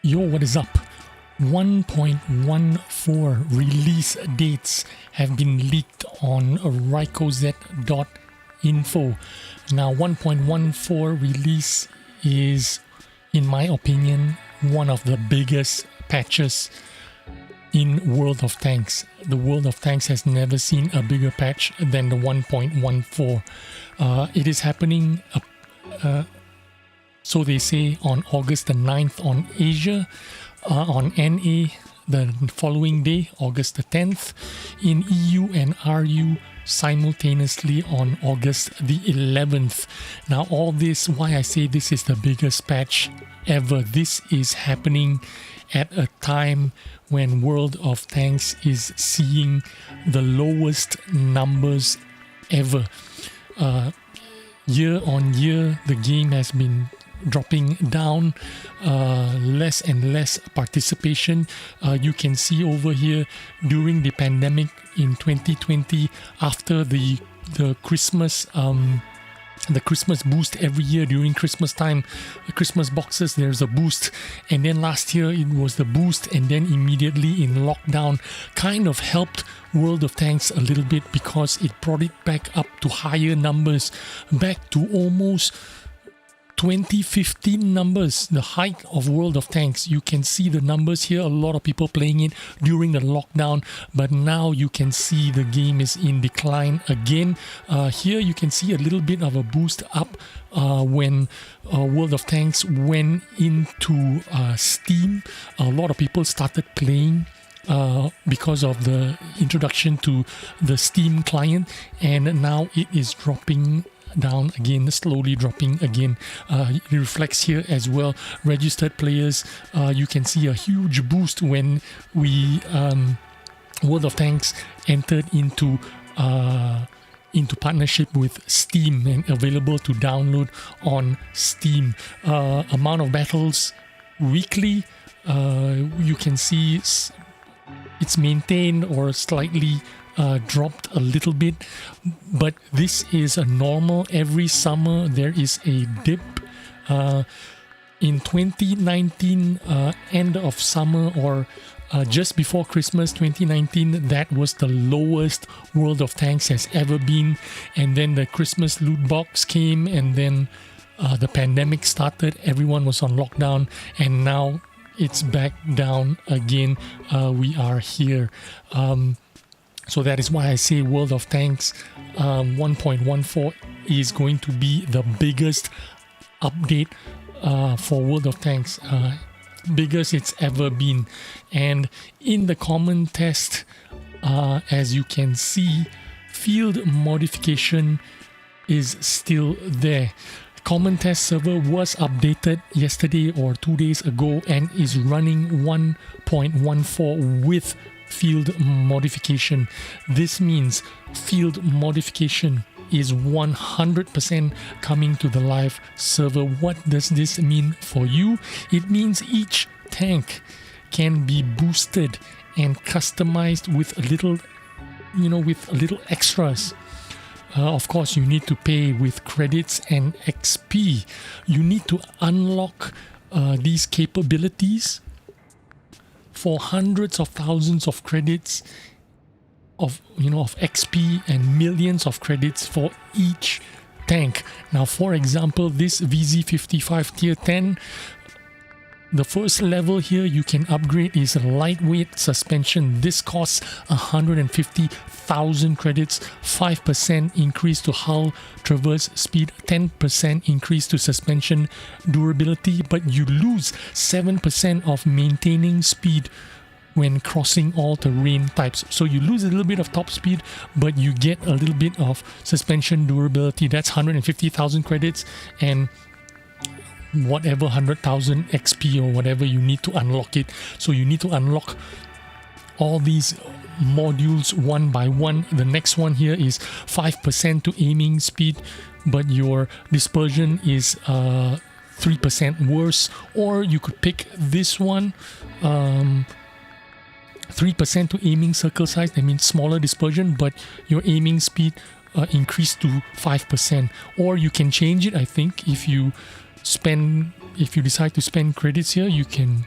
Yo, what is up? 1.14 release dates have been leaked on rykozet.info. Now, 1.14 release is, in my opinion, one of the biggest patches in World of Tanks. The World of Tanks has never seen a bigger patch than the 1.14. It is happening, so they say, on August the 9th on Asia, on NA the following day, August the 10th, in EU and RU simultaneously on August the 11th. Now, all this, why I say this is the biggest patch ever, this is happening at a time when World of Tanks is seeing the lowest numbers ever. Year on year, the game has been dropping down, less and less participation. You can see over here during the pandemic in 2020, after the Christmas boost every year during Christmas time, the Christmas boxes, there's a boost, and then last year it was the boost, and then immediately in lockdown kind of helped World of Tanks a little bit because it brought it back up to higher numbers, back to almost 2015 numbers, the height of World of Tanks. You can see the numbers here, a lot of people playing it during the lockdown, but now you can see the game is in decline again. Here you can see a little bit of a boost up when World of Tanks went into Steam. A lot of people started playing because of the introduction to the Steam client, and now it is dropping down again, slowly dropping again. It reflects here as well. Registered players, you can see a huge boost when we World of Tanks entered into partnership with Steam and available to download on Steam. Amount of battles weekly, you can see it's maintained or slightly dropped a little bit, but this is a normal. Every summer there is a dip. In 2019, end of summer or just before Christmas 2019, that was the lowest World of Tanks has ever been, and then the Christmas loot box came, and then the pandemic started, everyone was on lockdown, and now it's back down again. We are here. So that is why I say World of Tanks 1.14 is going to be the biggest update for World of Tanks, biggest it's ever been. And in the common test, as you can see, Field Modification is still there. Common test server was updated yesterday or 2 days ago and is running 1.14 with Field Modification. This means Field Modification is 100% coming to the live server. What does this mean for you? It means each tank can be boosted and customized with a little, with little extras. Of course, you need to pay with credits and XP. You need to unlock these capabilities for hundreds of thousands of credits of XP and millions of credits for each tank. Now, for example, this VZ55 tier 10, the first level here you can upgrade is a lightweight suspension. This costs 150,000 credits, 5% increase to hull traverse speed, 10% increase to suspension durability, but you lose 7% of maintaining speed when crossing all terrain types. So you lose a little bit of top speed, but you get a little bit of suspension durability. That's 150,000 credits and whatever 100,000 XP or whatever you need to unlock it. So you need to unlock all these modules one by one. The next one here is 5% to aiming speed, but your dispersion is 3% worse. Or you could pick this one, 3% to aiming circle size, that means smaller dispersion, but your aiming speed increased to 5%. Or you can change it, I think, if you decide to spend credits here, you can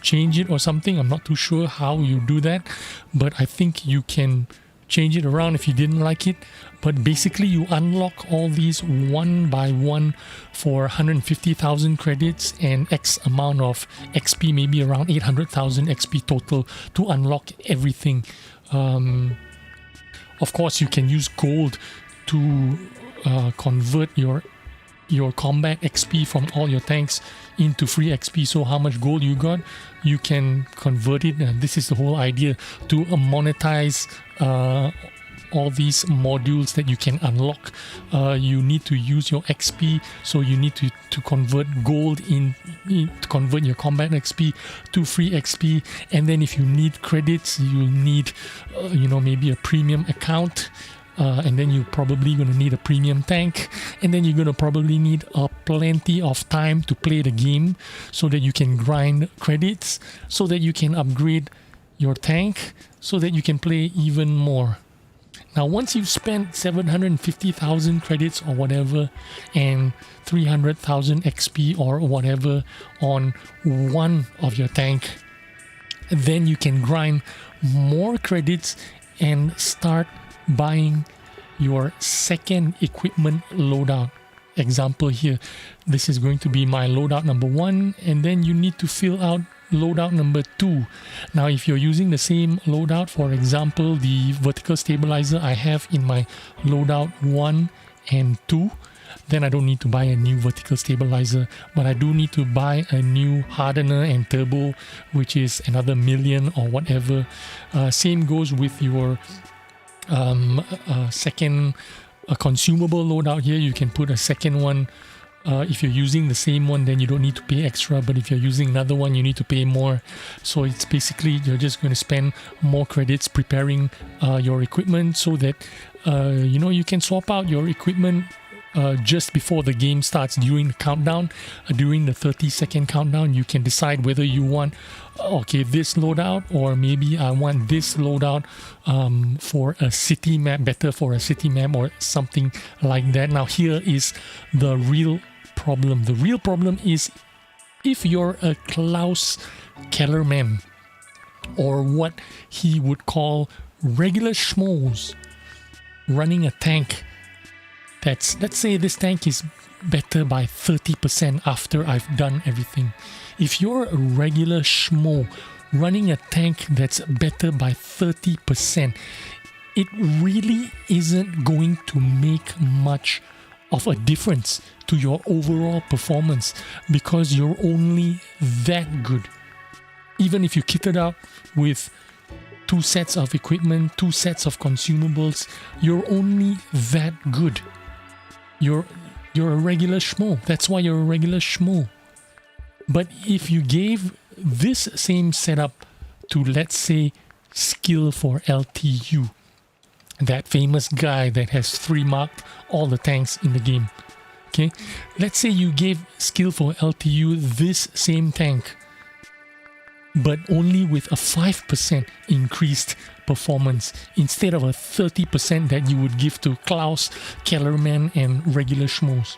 change it or something. I'm not too sure how you do that, but I think you can change it around if you didn't like it. But basically you unlock all these one by one for 150,000 credits and X amount of XP, maybe around 800,000 XP total to unlock everything. Of course, you can use gold to convert your combat XP from all your tanks into free XP. So how much gold you got, you can convert it. And this is the whole idea, to monetize all these modules that you can unlock. You need to use your XP, so you need to convert gold to convert your combat XP to free XP. And then if you need credits, you'll need maybe a premium account. And then you're probably going to need a premium tank, and then you're going to probably need plenty of time to play the game so that you can grind credits, so that you can upgrade your tank, so that you can play even more. Now, once you've spent 750,000 credits or whatever and 300,000 XP or whatever on one of your tank, then you can grind more credits and start buying your second equipment loadout. Example here, this is going to be my loadout number 1, and then you need to fill out loadout number 2. Now, if you're using the same loadout, for example, the vertical stabilizer I have in my loadout 1 and 2, then I don't need to buy a new vertical stabilizer, but I do need to buy a new hardener and turbo, which is another million or whatever. Same goes with your second consumable loadout here. You can put a second one. If you're using the same one, then you don't need to pay extra, but if you're using another one, you need to pay more. So it's basically, you're just going to spend more credits preparing your equipment, so that you can swap out your equipment just before the game starts. During the countdown, during the 30-second countdown, you can decide whether you want this loadout, or maybe I want this loadout for a city map, better for a city map or something like that. Now, here is the real problem. The real problem is, if you're a Klaus Kellerman, or what he would call regular schmoes, running a tank that's, let's say this tank is better by 30% after I've done everything. If you're a regular schmo running a tank that's better by 30%, it really isn't going to make much of a difference to your overall performance, because you're only that good. Even if you kit it out with 2 sets of equipment, 2 sets of consumables, you're only that good. You're a regular schmo. That's why you're a regular schmo. But if you gave this same setup to, let's say, Skill for LTU, that famous guy that has 3-marked all the tanks in the game. Okay, let's say you gave Skill for LTU this same tank, but only with a 5% increased performance instead of a 30% that you would give to Klaus, Kellerman and regular schmoes.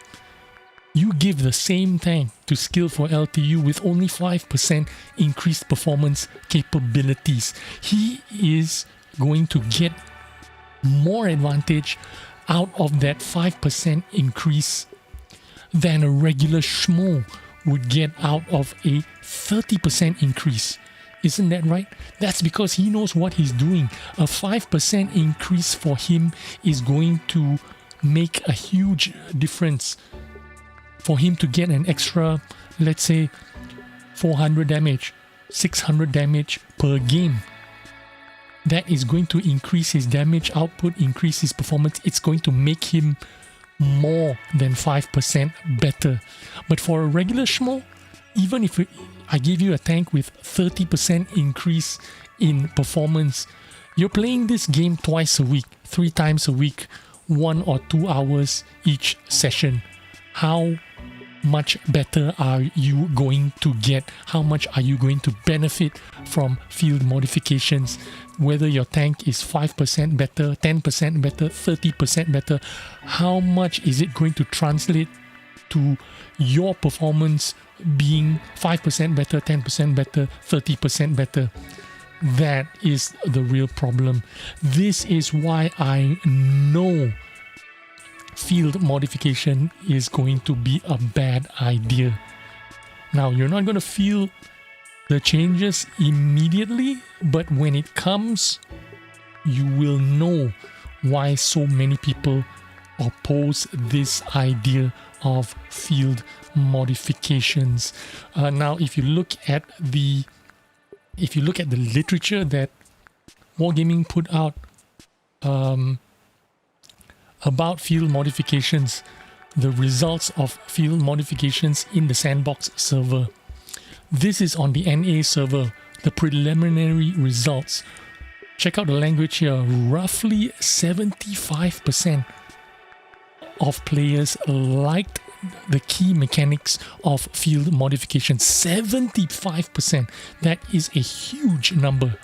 You give the same tank to Skill for LTU with only 5% increased performance capabilities. He is going to get more advantage out of that 5% increase than a regular schmo would get out of a 30% increase. Isn't that right? That's because he knows what he's doing. A 5% increase for him is going to make a huge difference. For him to get an extra, let's say, 400 damage, 600 damage per game, that is going to increase his damage output, increase his performance. It's going to make him more than 5% better. But for a regular schmo, even if I give you a tank with 30% increase in performance, you're playing this game twice a week, 3 times a week, 1 or 2 hours each session. How much better are you going to get? How much are you going to benefit from field modifications? Whether your tank is 5% better, 10% better, 30% better, how much is it going to translate to your performance being 5% better, 10% better, 30% better. That is the real problem. This is why I know field modification is going to be a bad idea. Now, you're not going to feel the changes immediately, but when it comes, you will know why so many people oppose this idea of field modifications. Now, if you look at the literature that Wargaming put out about field modifications, the results of field modifications in the sandbox server. This is on the NA server, the preliminary results. Check out the language here. Roughly 75% of players liked the key mechanics of field modification. 75%. That is a huge number.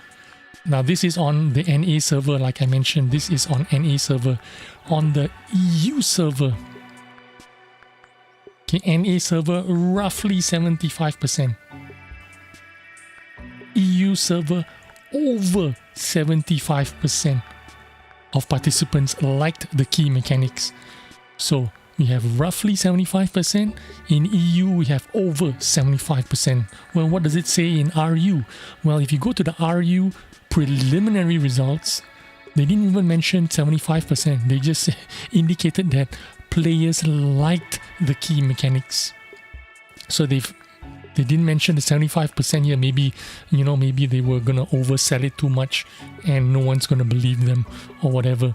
Now, this is on the NA server, like I mentioned. This is on NA server. On the EU server, okay, NA server, roughly 75%. EU server, over 75% of participants liked the key mechanics. So we have roughly 75%. In EU, we have over 75%. Well, what does it say in RU? Well, if you go to the RU preliminary results, they didn't even mention 75%. They just indicated that players liked the key mechanics. So they didn't mention the 75% here. Maybe, maybe they were gonna oversell it too much and no one's gonna believe them or whatever.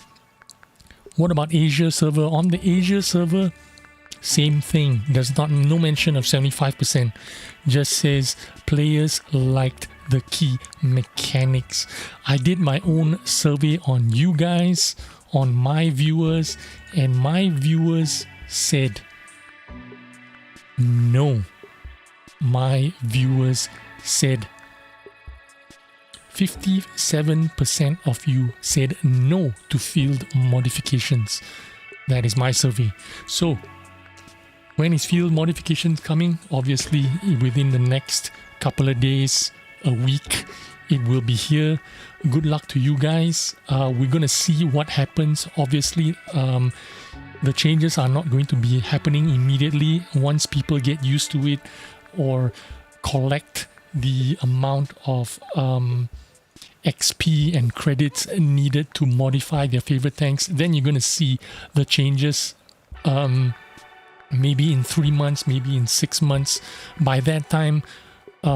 What about Asia server? On the Asia server, same thing. There's no mention of 75%. Just says players liked the key mechanics. I did my own survey on you guys, on my viewers, and my viewers said no. My viewers said 57% of you said no to field modifications. That is my survey. So, when is field modifications coming? Obviously, within the next couple of days, a week, it will be here. Good luck to you guys. We're going to see what happens. Obviously, the changes are not going to be happening immediately. Once people get used to it or collect the amount of XP and credits needed to modify their favorite tanks, then you're going to see the changes. Maybe in 3 months, maybe in 6 months. By that time,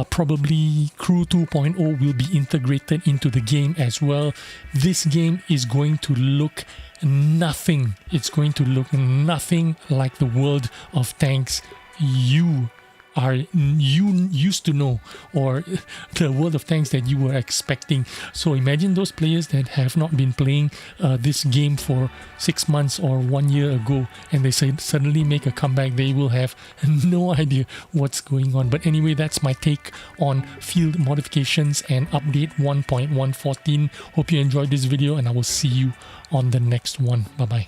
probably Crew 2.0 will be integrated into the game as well. This game is going to look nothing. It's going to look nothing like the World of Tanks you used to know, or the World of Tanks that you were expecting. So imagine those players that have not been playing this game for 6 months or 1 year ago, and they suddenly make a comeback. They will have no idea what's going on. But anyway, that's my take on field modifications and update 1.114. Hope you enjoyed this video, and I will see you on the next one. Bye bye.